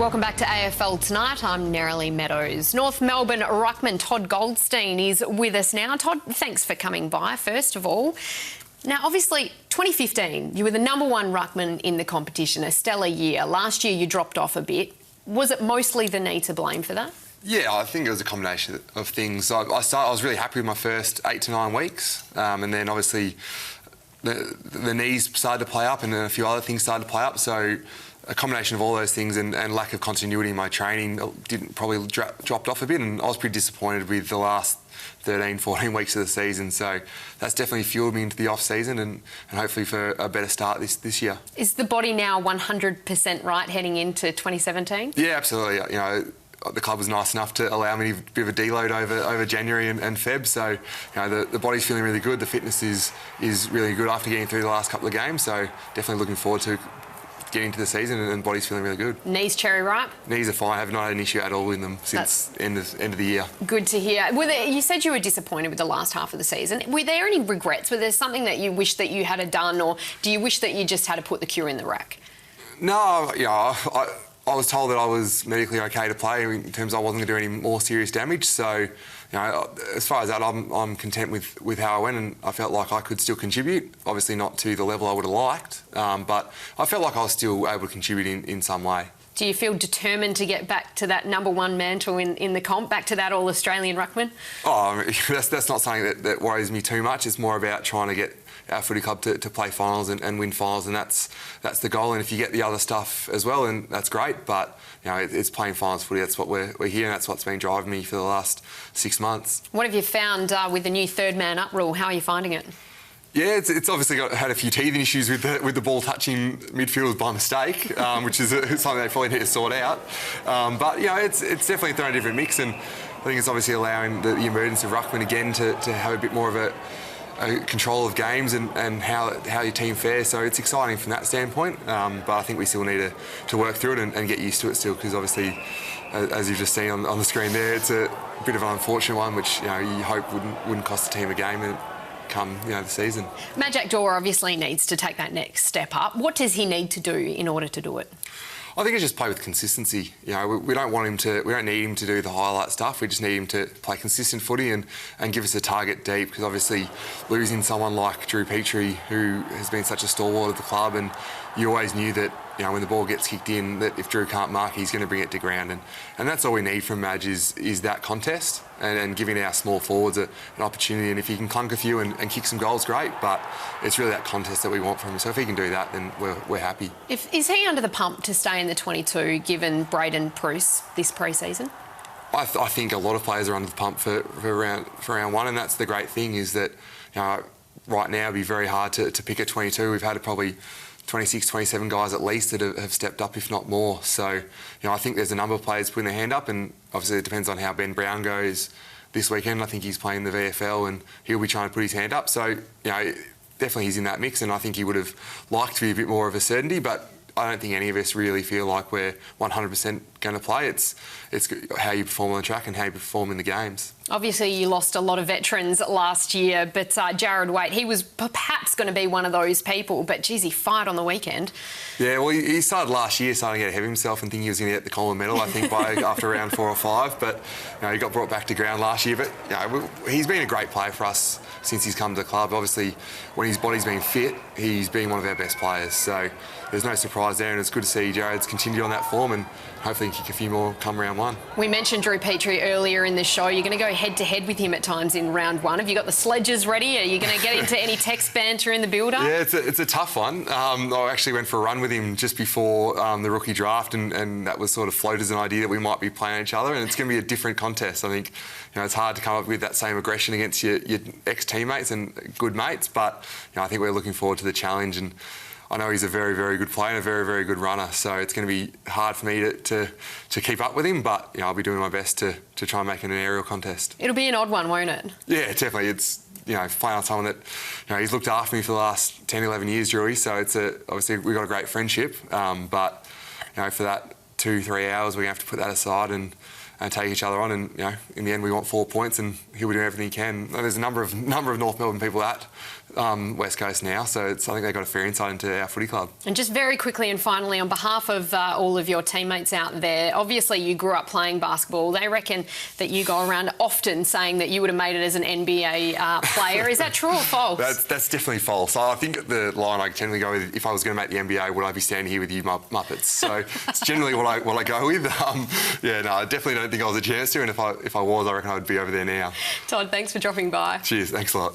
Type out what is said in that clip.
Welcome back to AFL Tonight. I'm Nerily Meadows. North Melbourne ruckman Todd Goldstein is with us now. Todd, thanks for coming by, first of all. Now, obviously, 2015, you were the #1 ruckman in the competition, a stellar year. Last year, you dropped off a bit. Was it mostly the knee to blame for that? Yeah, I think it was a combination of things. I was really happy with my first 8 to 9 weeks, and then obviously the knees started to play up, and then a few other things started to play up. So a combination of all those things and lack of continuity in my training probably dropped off a bit, and I was pretty disappointed with the last 13, 14 weeks of the season. So that's definitely fueled me into the off-season and hopefully for a better start this year. Is the body now 100% right heading into 2017? Yeah, absolutely. You know, the club was nice enough to allow me a bit of a deload over January and Feb. So, you know, the body's feeling really good. The fitness is really good after getting through the last couple of games. So definitely looking forward to getting into the season, and body's feeling really good. Knees cherry ripe? Knees are fine. I have not had an issue at all in them since end of the year. Good to hear. You said you were disappointed with the last half of the season. Were there any regrets? Were there something that you wish that you had done, or do you wish that you just had to put the cure in the rack? No, I was told that I was medically okay to play in terms of I wasn't going to do any more serious damage. So, you know, as far as that, I'm content with how I went, and I felt like I could still contribute. Obviously not to the level I would have liked, but I felt like I was still able to contribute in some way. Do you feel determined to get back to that #1 mantle in the comp, back to that All-Australian ruckman? Oh, that's not something that worries me too much. It's more about trying to get our footy club to play finals and win finals, and that's the goal. And if you get the other stuff as well, then that's great. But you know, it's playing finals footy. That's what we're here, and that's what's been driving me for the last 6 months. What have you found with the new third man up rule? How are you finding it? Yeah, it's obviously had a few teething issues with the ball touching midfielders by mistake, which is something they probably need to sort out. But you know, it's definitely thrown a different mix, and I think it's obviously allowing the emergence of ruckman again to have a bit more of a control of games and how your team fares. So it's exciting from that standpoint, but I think we still need to work through it and get used to it still, because obviously, as you've just seen on the screen there, it's a bit of an unfortunate one, which you hope wouldn't cost the team a game come the season. Majak Daw obviously needs to take that next step up. What does he need to do in order to do it? I think it's just play with consistency. You know, we don't need him to do the highlight stuff. We just need him to play consistent footy and give us a target deep, because obviously losing someone like Drew Petrie, who has been such a stalwart of the club, and you always knew that, you know, when the ball gets kicked in, that if Drew can't mark, he's going to bring it to ground. And that's all we need from Madge is that contest and giving our small forwards an opportunity. And if he can clunk a few and kick some goals, great. But it's really that contest that we want from him. So if he can do that, then we're happy. Is he under the pump to stay in the 22, given Braden Bruce this pre-season? I think a lot of players are under the pump for round one, and that's the great thing, is that, you know, right now it'd be very hard to pick at 22. We've had probably 26, 27 guys at least that have stepped up, if not more. So, you know, I think there's a number of players putting their hand up, and obviously it depends on how Ben Brown goes this weekend. I think he's playing the VFL and he'll be trying to put his hand up. So, you know, definitely he's in that mix, and I think he would have liked to be a bit more of a certainty, but I don't think any of us really feel like we're 100% going to play. It's how you perform on the track and how you perform in the games. Obviously, you lost a lot of veterans last year, but Jarrad Waite, he was perhaps going to be one of those people, but geez, he fired on the weekend. Yeah, well, he started last year starting to get ahead of himself and thinking he was going to get the Coleman medal, I think, after round 4 or 5. But you know, he got brought back to ground last year. But you know, he's been a great player for us since he's come to the club. Obviously, when his body's been fit, he's been one of our best players. So there's no surprise there, and it's good to see Jarrad's continued on that form, and hopefully kick a few more come round 1. We mentioned Drew Petrie earlier in the show. You're going to go head-to-head with him at times in round 1. Have you got the sledges ready? Are you going to get into any text banter in the build-up? Yeah, it's a tough one. I actually went for a run with him just before the rookie draft, and that was sort of floated as an idea that we might be playing each other, and it's going to be a different contest. I think, you know, it's hard to come up with that same aggression against your ex-teammates and good mates, but you know, I think we're looking forward to the challenge, and I know he's a very, very good player and a very, very good runner, so it's going to be hard for me to keep up with him, but you know, I'll be doing my best to try and make it an aerial contest. It'll be an odd one, won't it? Yeah, definitely. It's, you know, playing on someone that, you know, he's looked after me for the last 10, 11 years, Drewy, so obviously we've got a great friendship, but you know, for that 2-3 hours, we're going to have to put that aside and take each other on. And in the end, we want 4 points, and he'll be doing everything he can. There's a number of North Melbourne people at West Coast now, so I think they've got a fair insight into our footy club. And just very quickly and finally, on behalf of all of your teammates out there, obviously you grew up playing basketball. They reckon that you go around often saying that you would have made it as an NBA player. Is that true or false? That's definitely false. I think the line I generally go with, if I was going to make the NBA, would I be standing here with you Muppets? So it's generally what I go with. I definitely don't think I was a chance to, and if I was, I reckon I would be over there now. Todd, thanks for dropping by. Cheers, thanks a lot.